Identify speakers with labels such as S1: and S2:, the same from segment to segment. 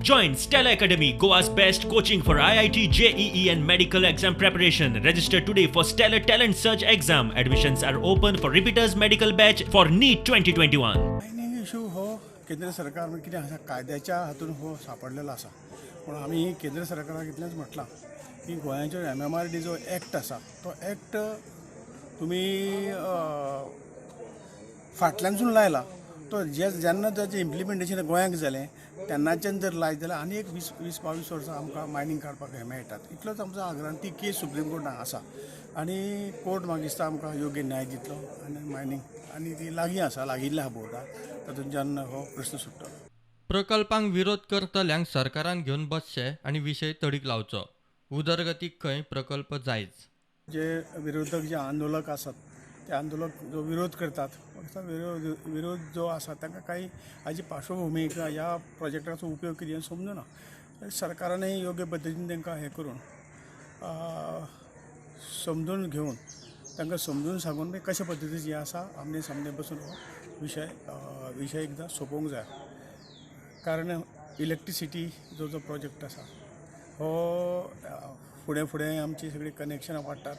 S1: Join Stella Academy, Goa's best coaching for IIT, JEE and medical exam preparation. Register today for Stellar Talent Search exam. Admissions are open for repeaters medical batch for NEET 2021.
S2: Mining issue हो केंद्र सरकार कितें आसा कायद्याच्या हातून हो सापडलेलो आसा पूण आमी केंद्र सरकाराक इतलेंच म्हटलां की गोंयाचो MMRD जो एक्ट आसा तो एक्ट तुमी फाटल्यानसून लायला तो जेन्ना ताचें इम्प्लिमेंटेशन गोंयांत जालें तेन्नाच्यान जर लायत जाल्यार आनी एक 20-22 वर्सां आमकां मायनिंग काडपाक हे मेळटात इतलोच आमचो आग्रह ती केस सुप्रीम कोर्टान आसा आनी कोर्ट म्हाका दिसता आमकां योग्य न्याय दितलो आनी मायनिंग आनी ती लागीं आसा लागिल्ल्या आहा बोर्डाक तातूंतल्यान हो प्रश्न सुट्टलो.
S3: प्रकल्पांक विरोध करतल्यांक सरकारान घेवन बसचे आणि विशय तडीक लावचो. उदरगतीक खंय प्रकल्प जायच.
S2: जे विरोधक जे आंदोलक आसात ते आंदोलक जो विरोध करतात विरोध जो आसा तांकां काही हाजी पार्श्वभूमी ह्या प्रोजेक्टाचो उपयोग कितें समजना सरकारानय योग्य पद्दतीन तांकां हें करून समजून घेवन तांकां समजून सांगून कशा पद्दतीन हें आसा आमने सामने बसून हो विशय एकदां सोंपोवंक जाय. कारण इलेक्ट्रिसिटी जो प्रोजेक्ट आसा हो फुडें आमची सगळी कनेक्शनां वाडटात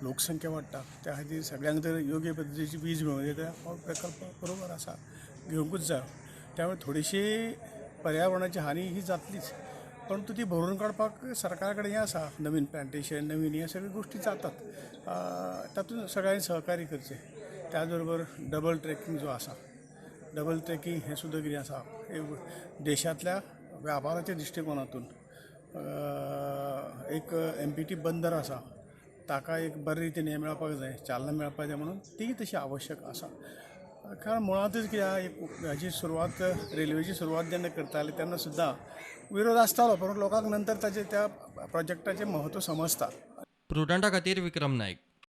S2: लोकसंख्या वाडटा त्या खातीर सगळ्यांक जर योग्य पद्दतीची वीज मेळूं येता हो प्रकल्प बरोबर आसा घेवंकूच जाय. त्यामुळे थोडीशी पर्यावरणाची हानी ही जातलीच परंतु ती भरून काडपाक सरकारा कडेन हें आसा नवीन प्लांटेशन नवीन हे सगळ्यो गोश्टी जातात तातूंत सगळ्यांनी सहकार्य करचें. त्याच बरोबर डबल ट्रॅकिंग जो आसा डबल ट्रॅकिंग हें सुद्दां कितें आसा देशांतल्या व्यापाराच्या दृश्टिकोनातून एक MPT बंदर आसा ताका एक बरे रितीन हें मेळपाक जाय चालना मेळपाक जाय म्हणून ती तशी आवश्यक आसा. कारण मुळांतच कित्याक हाची सुरवात रेल्वेची सुरवात जेन्ना करताले तेन्ना सुद्दां विरोध आसतालो पण लोकांक नंतर ताचे त्या प्रोजेक्टाचें महत्व समजता.
S3: प्रुडंटा खातीर विक्रम नायक.